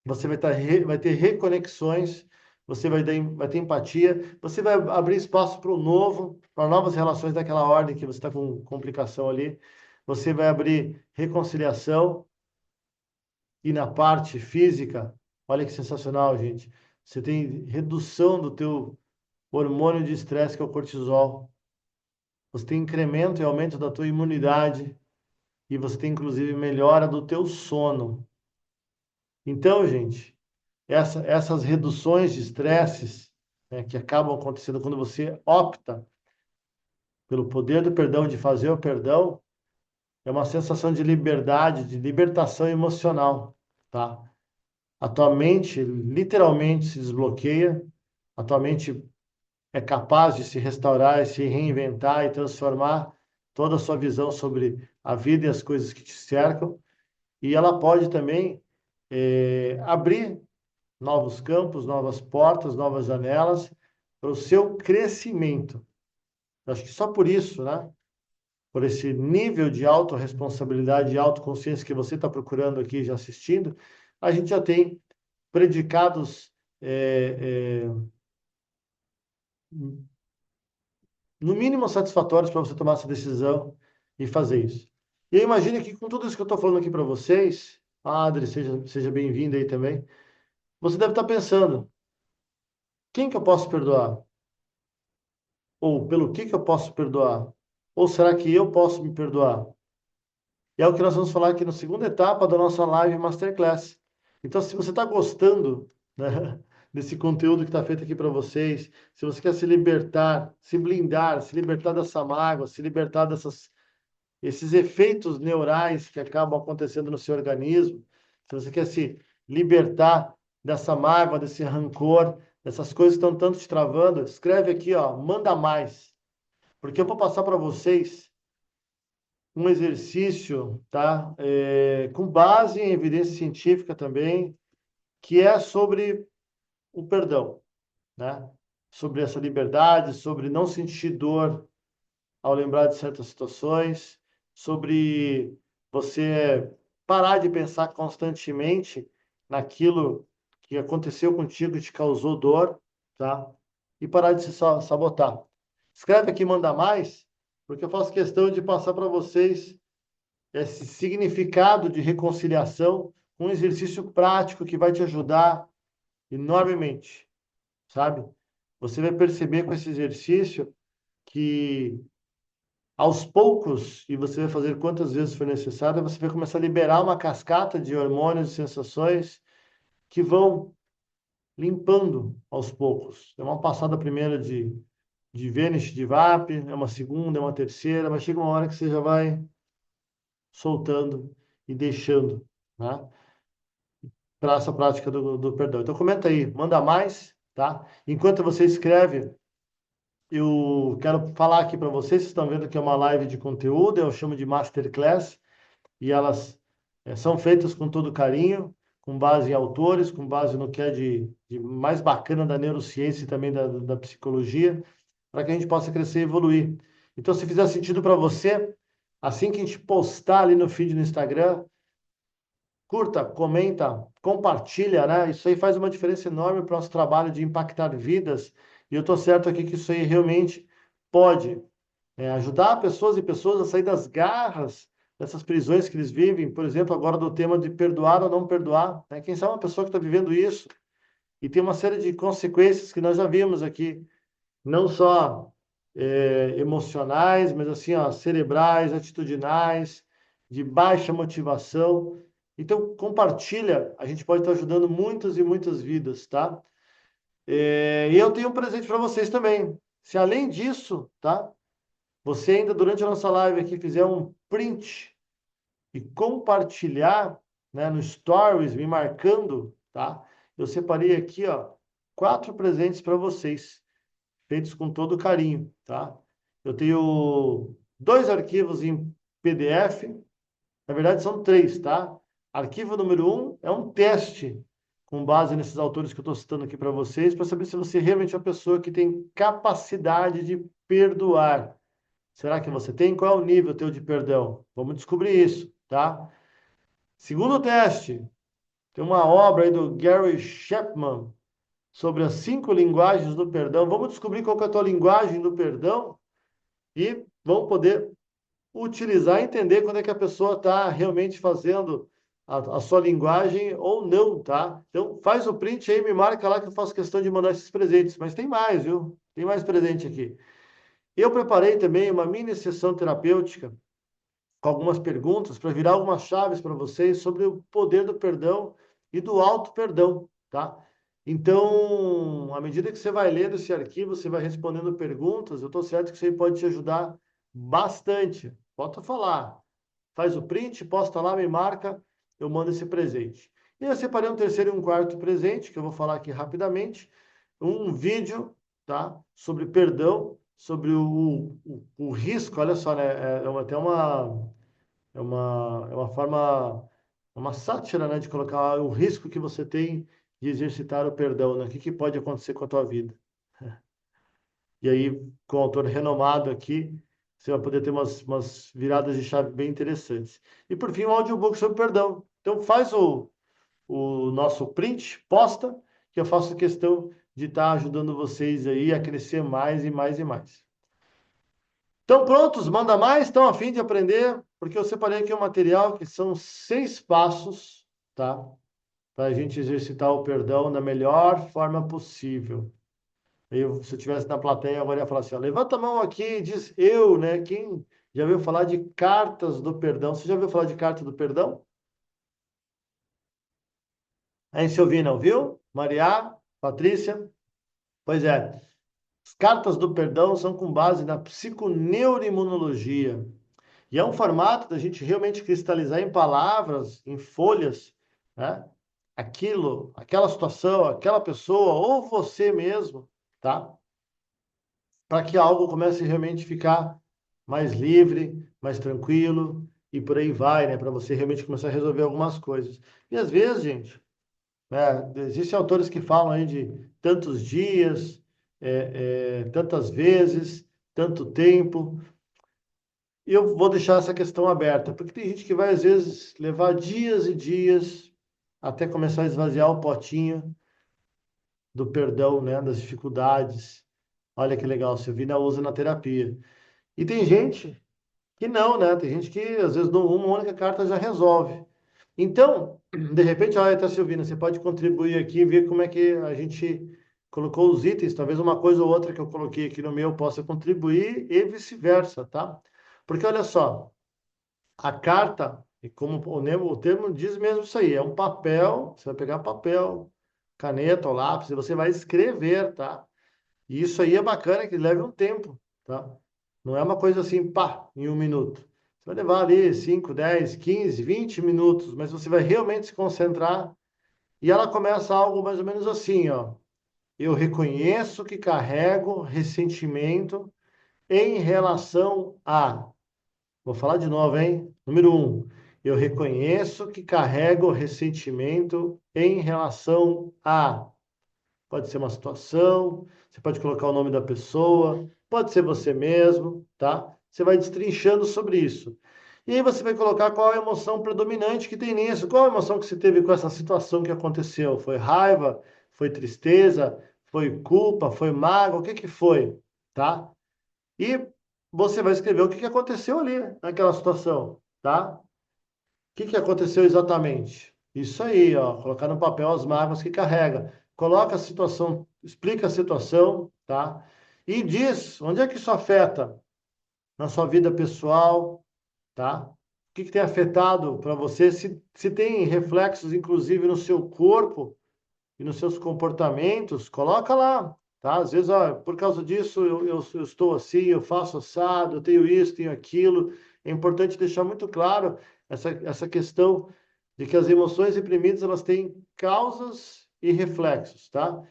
você vai ter reconexões, você vai ter empatia, você vai abrir espaço para o novo, para novas relações daquela ordem que você está com complicação ali. Você vai abrir reconciliação, e na parte física, olha que sensacional, gente. Você tem redução do teu hormônio de estresse, que é o cortisol. Você tem incremento e aumento da tua imunidade. E você tem, inclusive, melhora do teu sono. Então, gente, essas reduções de estresses, né, que acabam acontecendo quando você opta pelo poder do perdão, de fazer o perdão, é uma sensação de liberdade, de libertação emocional, tá? A tua mente literalmente se desbloqueia, a tua mente é capaz de se restaurar, se reinventar e transformar toda a sua visão sobre a vida e as coisas que te cercam, e ela pode também abrir novos campos, novas portas, novas janelas para o seu crescimento. Eu acho que só por isso, né? Por esse nível de autorresponsabilidade e autoconsciência que você está procurando aqui, já assistindo, a gente já tem predicados é, no mínimo satisfatórios para você tomar essa decisão e fazer isso. E eu imagino que com tudo isso que eu estou falando aqui para vocês, Adri, seja bem-vindo aí também, você deve estar pensando, quem que eu posso perdoar? Ou pelo que eu posso perdoar? Ou será que eu posso me perdoar? E é o que nós vamos falar aqui na segunda etapa da nossa live Masterclass. Então, se você está gostando, né, desse conteúdo que está feito aqui para vocês, se você quer se libertar, se blindar, se libertar dessa mágoa, se libertar esses efeitos neurais que acabam acontecendo no seu organismo, se você quer se libertar dessa mágoa, desse rancor, dessas coisas que estão tanto te travando, escreve aqui, ó, manda mais, porque eu vou passar para vocês um exercício, tá? Com base em evidência científica também, que é sobre o perdão, né? Sobre essa liberdade, sobre não sentir dor ao lembrar de certas situações, sobre você parar de pensar constantemente naquilo que aconteceu contigo e te causou dor, tá? E parar de se sabotar. Escreve aqui, manda mais, porque eu faço questão de passar para vocês esse significado de reconciliação, um exercício prático que vai te ajudar enormemente, sabe? Você vai perceber com esse exercício que aos poucos, e você vai fazer quantas vezes for necessário, você vai começar a liberar uma cascata de hormônios e sensações que vão limpando aos poucos. É uma passada primeira de Vênus, de VAP, é uma segunda, é uma terceira, mas chega uma hora que você já vai soltando e deixando, né? Para essa prática do perdão. Então comenta aí, manda mais, tá? Enquanto você escreve, eu quero falar aqui para vocês, vocês estão vendo que é uma live de conteúdo, eu chamo de Masterclass, e elas são feitas com todo carinho, com base em autores, com base no que é de mais bacana da neurociência e também da psicologia, para que a gente possa crescer e evoluir. Então, se fizer sentido para você, assim que a gente postar ali no feed no Instagram, curta, comenta, compartilha, né? Isso aí faz uma diferença enorme para o nosso trabalho de impactar vidas. E eu estou certo aqui que isso aí realmente pode ajudar pessoas e pessoas a sair das garras dessas prisões que eles vivem. Por exemplo, agora do tema de perdoar ou não perdoar, né? Quem sabe uma pessoa que está vivendo isso e tem uma série de consequências que nós já vimos aqui, não só emocionais, mas assim, ó, cerebrais, atitudinais, de baixa motivação. Então, compartilha, a gente pode estar ajudando muitas e muitas vidas, tá? E eu tenho um presente para vocês também. Se além disso, tá? Você ainda durante a nossa live aqui fizer um print e compartilhar, né, no Stories, me marcando, tá? Eu separei aqui, ó, 4 presentes para vocês, feitos com todo carinho, tá? Eu tenho 2 arquivos em PDF, na verdade são 3, tá? Arquivo número 1 é um teste com base nesses autores que eu estou citando aqui para vocês, para saber se você realmente é uma pessoa que tem capacidade de perdoar. Será que você tem? Qual é o nível teu de perdão? Vamos descobrir isso, tá? Segundo teste, tem uma obra aí do Gary Chapman sobre as 5 linguagens do perdão. Vamos descobrir qual que é a tua linguagem do perdão e vamos poder utilizar e entender quando é que a pessoa está realmente fazendo a sua linguagem ou não, tá? Então, faz o print aí, me marca lá que eu faço questão de mandar esses presentes. Mas tem mais, viu? Tem mais presente aqui. Eu preparei também uma mini sessão terapêutica com algumas perguntas para virar algumas chaves para vocês sobre o poder do perdão e do auto-perdão, tá? Então, à medida que você vai lendo esse arquivo, você vai respondendo perguntas, eu estou certo que isso aí pode te ajudar bastante. Volto a falar. Faz o print, posta lá, me marca, eu mando esse presente. E eu separei um terceiro e um quarto presente, que eu vou falar aqui rapidamente. Um vídeo, tá? Sobre perdão, sobre o risco, olha só, né? Até uma forma, uma sátira, né, de colocar o risco que você tem de exercitar o perdão, né? O que que pode acontecer com a tua vida? E aí, com o autor renomado aqui, você vai poder ter umas viradas de chave bem interessantes. E por fim, um audiobook sobre perdão. Então, faz o nosso print, posta, que eu faço questão de estar ajudando vocês aí a crescer mais e mais e mais. Estão prontos? Manda mais? Estão a fim de aprender? Porque eu separei aqui um material que são 6 passos, tá? Para a gente exercitar o perdão da melhor forma possível. Se eu estivesse na plateia, agora ia falar assim, ó, levanta a mão aqui e diz eu, né? Quem já ouviu falar de cartas do perdão? Você já ouviu falar de carta do perdão? Aí, Silvina, ouviu? Maria, Patrícia? Pois é. As cartas do perdão são com base na psiconeuroimunologia. E é um formato da gente realmente cristalizar em palavras, em folhas, né? Aquilo, aquela situação, aquela pessoa, ou você mesmo, tá? Para que algo comece realmente a ficar mais livre, mais tranquilo, e por aí vai, né? Para você realmente começar a resolver algumas coisas. E às vezes, gente, né, existem autores que falam aí de tantos dias, tantas vezes, tanto tempo. E eu vou deixar essa questão aberta, porque tem gente que vai, às vezes, levar dias e dias até começar a esvaziar o potinho do perdão, né, das dificuldades. Olha que legal, Silvina usa na terapia. E tem gente que não, né? Tem gente que, às vezes, uma única carta já resolve. Então, de repente, olha, tá, Silvina, você pode contribuir aqui e ver como é que a gente colocou os itens. Talvez uma coisa ou outra que eu coloquei aqui no meu possa contribuir e vice-versa, tá? Porque olha só, a carta, e como o termo diz mesmo isso aí, é um papel, você vai pegar papel, caneta ou lápis, e você vai escrever, tá? E isso aí é bacana que leve um tempo, tá? Não é uma coisa assim, pá, em 1 minuto. Você vai levar ali 5, 10, 15, 20 minutos, mas você vai realmente se concentrar e ela começa algo mais ou menos assim, ó. Eu reconheço que carrego ressentimento em relação a. Vou falar de novo, hein? Número 1. Eu reconheço que carrego ressentimento em relação a. Pode ser uma situação, você pode colocar o nome da pessoa, pode ser você mesmo, tá? Você vai destrinchando sobre isso. E aí você vai colocar qual é a emoção predominante que tem nisso. Qual a emoção que você teve com essa situação que aconteceu? Foi raiva? Foi tristeza? Foi culpa? Foi mágoa? O que que foi? Tá? E você vai escrever o que que aconteceu ali naquela situação, tá? O que que aconteceu exatamente? Isso aí, ó, colocar no papel as mágoas que carrega. coloca a situação, explica a situação, tá? E diz onde é que isso afeta na sua vida pessoal, tá? O que que tem afetado para você? Se tem reflexos, inclusive, no seu corpo e nos seus comportamentos, coloca lá, tá? Às vezes, ó, por causa disso, eu estou assim, eu faço assado, eu tenho isso, tenho aquilo. É importante deixar muito claro essa questão de que as emoções reprimidas, elas têm causas e reflexos, tá?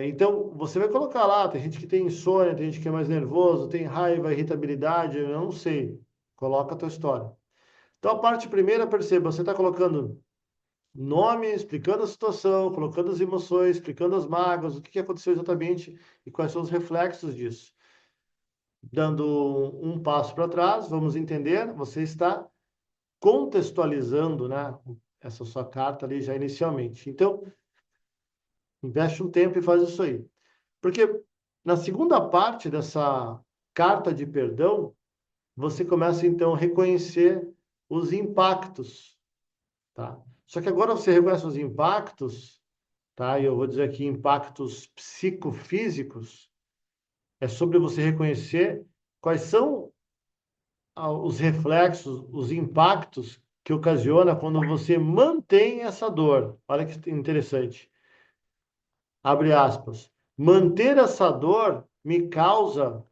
Então, você vai colocar lá, tem gente que tem insônia, tem gente que é mais nervoso, tem raiva, irritabilidade, eu não sei. Coloca a tua história. Então, a parte primeira, perceba, você está colocando nome, explicando a situação, colocando as emoções, explicando as mágoas, o que que aconteceu exatamente e quais são os reflexos disso. Dando um passo para trás, vamos entender, você está contextualizando, né, essa sua carta ali já inicialmente. Então, investe um tempo e faz isso aí. Porque na segunda parte dessa carta de perdão, você começa então a reconhecer os impactos, tá? Só que agora você reconhece os impactos, tá? E eu vou dizer aqui impactos psicofísicos, é sobre você reconhecer quais são os reflexos, os impactos que ocasiona quando você mantém essa dor. Olha que interessante. Abre aspas. Manter essa dor me causa.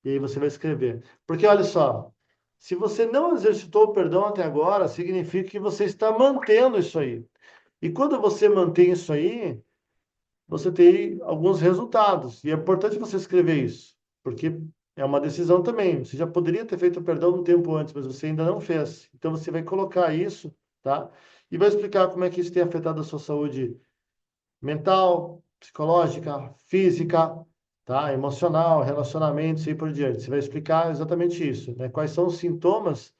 E aí você vai escrever. Porque olha só, se você não exercitou o perdão até agora, significa que você está mantendo isso aí. E quando você mantém isso aí, você tem alguns resultados. E é importante você escrever isso, porque é uma decisão também. Você já poderia ter feito o perdão um tempo antes, mas você ainda não fez. Então você vai colocar isso, tá? E vai explicar como é que isso tem afetado a sua saúde mental, psicológica, física, tá? Emocional, relacionamentos e por diante. Você vai explicar exatamente isso, né? Quais são os sintomas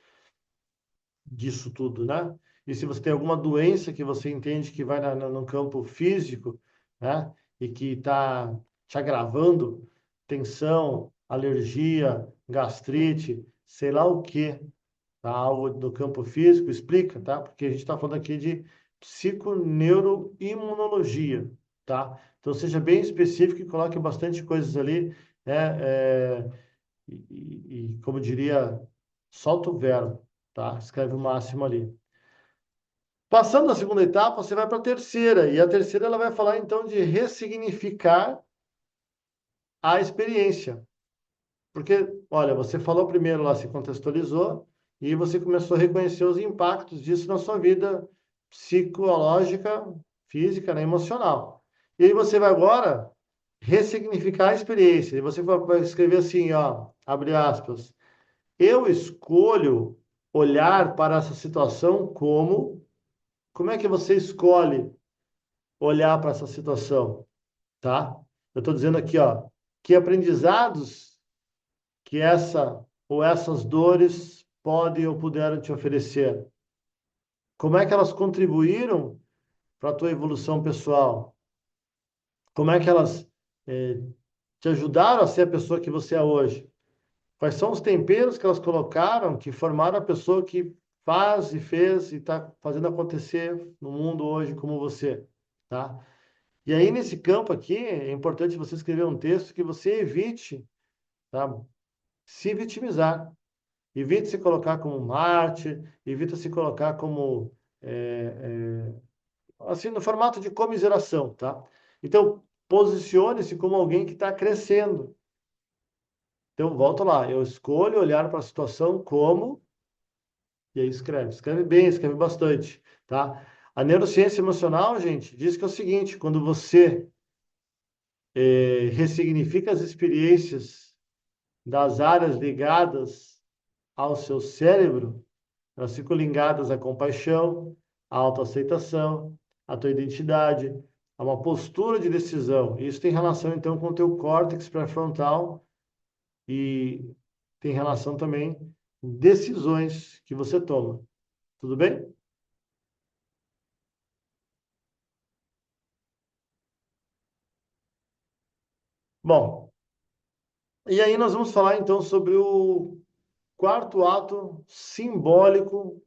disso tudo, né? E se você tem alguma doença que você entende que vai no campo físico, né? E que está te agravando, tensão, alergia, gastrite, sei lá o quê, tá? Algo do campo físico, explica, tá? Porque a gente está falando aqui de psiconeuroimunologia, tá? Então seja bem específico e coloque bastante coisas ali, né? Como diria, solta o verbo, tá? Escreve o máximo ali. Passando da segunda etapa, você vai para a terceira, e a terceira ela vai falar então de ressignificar a experiência. Porque, olha, você falou primeiro lá, se contextualizou, e você começou a reconhecer os impactos disso na sua vida psicológica, física, né, emocional. E aí você vai agora ressignificar a experiência. E você vai escrever assim, ó, abre aspas, eu escolho olhar para essa situação como é que você escolhe olhar para essa situação, tá? Eu estou dizendo aqui, ó, que aprendizados que essa ou essas dores podem ou puderam te oferecer? Como é que elas contribuíram para a tua evolução pessoal? Como é que elas te ajudaram a ser a pessoa que você é hoje? Quais são os temperos que elas colocaram que formaram a pessoa que faz e fez e está fazendo acontecer no mundo hoje como você, tá? E aí, nesse campo aqui, é importante você escrever um texto que você evite, tá, se vitimizar. Evite se colocar como mártir, evita se colocar como, assim, no formato de comiseração, tá? Então, posicione-se como alguém que está crescendo. Então, volta lá. Eu escolho olhar para a situação como... E aí escreve. Escreve bem, escreve bastante, tá? A neurociência emocional, gente, diz que é o seguinte, quando você ressignifica as experiências das áreas ligadas ao seu cérebro, elas ficam ligadas à compaixão, à autoaceitação, à tua identidade, a uma postura de decisão. Isso tem relação, então, com o teu córtex pré-frontal e tem relação também com decisões que você toma. Tudo bem? Bom, e aí nós vamos falar, então, sobre o quarto ato simbólico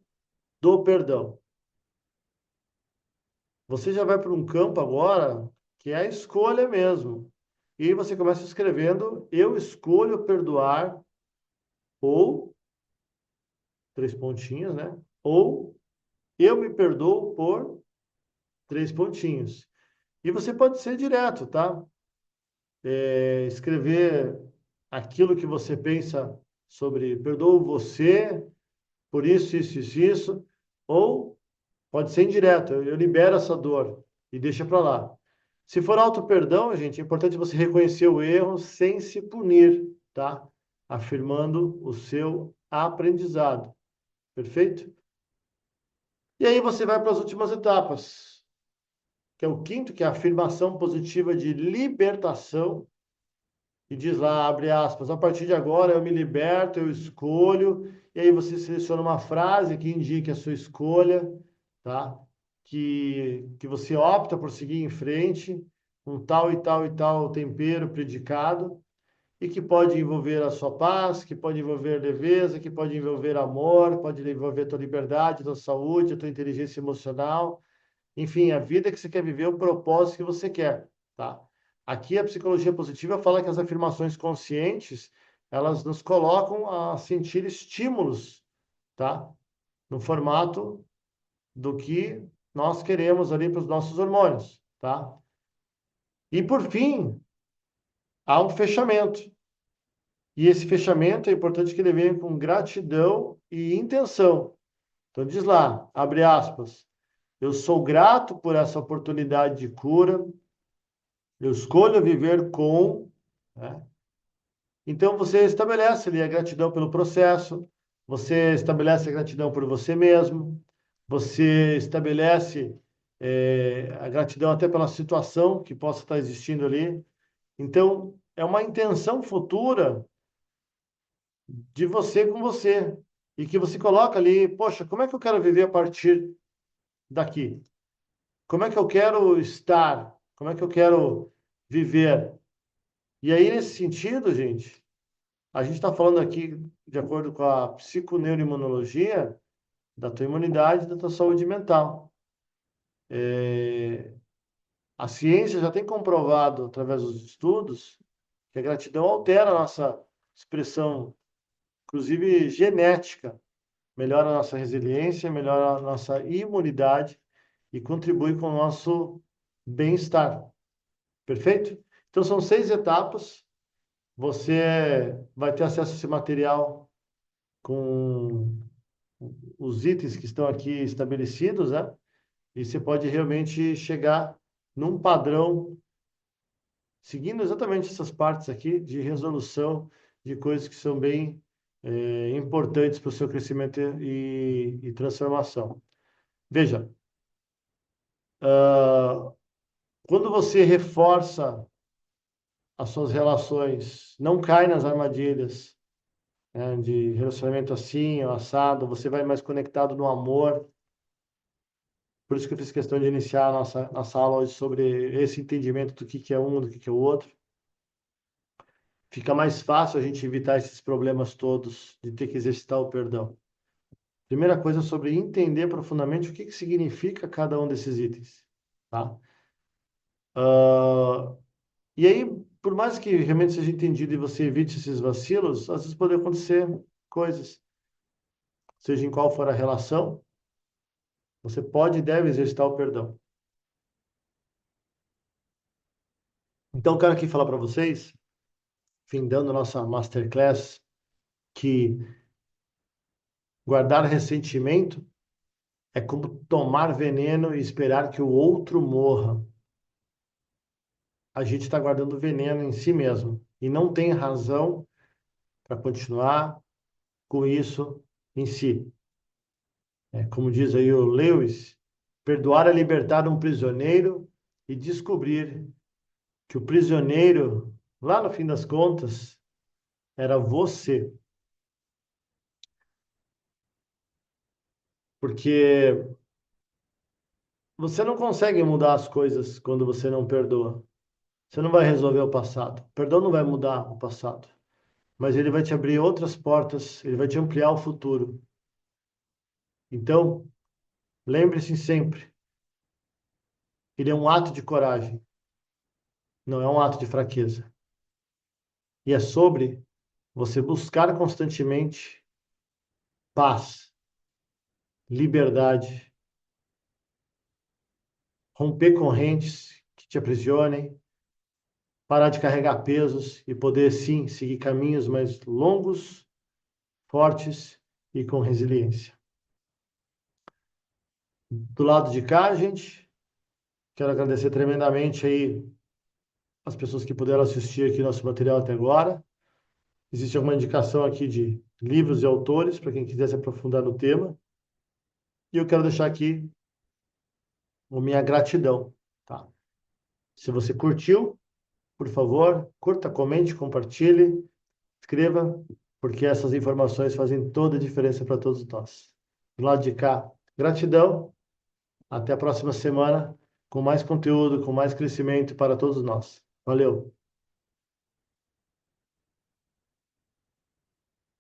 do perdão. você já vai para um campo agora que é a escolha mesmo. E você começa escrevendo: eu escolho perdoar, ou, três pontinhos, né? Ou eu me perdoo por, três pontinhos. E você pode ser direto, tá? Escrever aquilo que você pensa sobre: perdoo você por isso, isso, isso, isso. Ou pode ser indireto: eu libero essa dor e deixa para lá. Se for auto-perdão, gente, é importante você reconhecer o erro sem se punir, tá? Afirmando o seu aprendizado. Perfeito? E aí você vai para as últimas etapas, que é o quinto, que é a afirmação positiva de libertação. E diz lá, abre aspas: a partir de agora eu me liberto, eu escolho. E aí você seleciona uma frase que indique a sua escolha, tá? Que você opta por seguir em frente, um tal e tal e tal tempero, predicado, e que pode envolver a sua paz, que pode envolver leveza, que pode envolver amor, pode envolver a tua liberdade, a tua saúde, a tua inteligência emocional, enfim, a vida que você quer viver, o propósito que você quer, tá? Aqui a psicologia positiva fala que as afirmações conscientes, elas nos colocam a sentir estímulos, tá? No formato do que nós queremos ali para os nossos hormônios, tá? E por fim, há um fechamento. E esse fechamento é importante que ele venha com gratidão e intenção. Então diz lá, abre aspas: eu sou grato por essa oportunidade de cura, eu escolho viver com, né? Então você estabelece ali a gratidão pelo processo, você estabelece a gratidão por você mesmo, você estabelece a gratidão até pela situação que possa estar existindo ali. Então, é uma intenção futura de você com você, e que você coloca ali: poxa, como é que eu quero viver a partir daqui? Como é que eu quero estar? Como é que eu quero viver? E aí, nesse sentido, gente, a gente está falando aqui, de acordo com a psiconeuroimunologia, da tua imunidade e da tua saúde mental. A ciência já tem comprovado, através dos estudos, que a gratidão altera a nossa expressão, inclusive genética, melhora a nossa resiliência, melhora a nossa imunidade e contribui com o nosso bem-estar. Perfeito? Então, são 6 etapas. Você vai ter acesso a esse material com os itens que estão aqui estabelecidos, né? E você pode realmente chegar num padrão, seguindo exatamente essas partes aqui de resolução de coisas que são bem importantes para o seu crescimento e transformação. Veja, ah, quando você reforça as suas relações, não cai nas armadilhas, né, de relacionamento assim, assado, você vai mais conectado no amor. Por isso que eu fiz questão de iniciar a nossa aula hoje sobre esse entendimento do que é um, do que é o outro. Fica mais fácil a gente evitar esses problemas todos de ter que exercitar o perdão. Primeira coisa é sobre entender profundamente o que significa cada um desses itens, tá? Ah, e aí, por mais que realmente seja entendido e você evite esses vacilos, às vezes pode acontecer coisas, seja em qual for a relação, você pode e deve exercitar o perdão. Então, quero aqui falar para vocês, findando nossa masterclass, que guardar ressentimento é como tomar veneno e esperar que o outro morra. A gente está guardando veneno em si mesmo e não tem razão para continuar com isso em si. Como diz aí o Lewis: perdoar é libertar um prisioneiro e descobrir que o prisioneiro, lá no fim das contas, era você. Porque você não consegue mudar as coisas quando você não perdoa. Você não vai resolver o passado. O perdão não vai mudar o passado, mas ele vai te abrir outras portas, ele vai te ampliar o futuro. Então, lembre-se sempre, ele é um ato de coragem, não é um ato de fraqueza. E é sobre você buscar constantemente paz, liberdade, romper correntes que te aprisionem, parar de carregar pesos e poder sim seguir caminhos mais longos, fortes e com resiliência. Do lado de cá, gente, quero agradecer tremendamente aí as pessoas que puderam assistir aqui nosso material até agora. Existe alguma indicação aqui de livros e autores para quem quiser se aprofundar no tema. E eu quero deixar aqui a minha gratidão, tá? Se você curtiu, por favor, curta, comente, compartilhe, escreva, porque essas informações fazem toda a diferença para todos nós. Do lado de cá, gratidão. Até a próxima semana com mais conteúdo, com mais crescimento para todos nós. Valeu!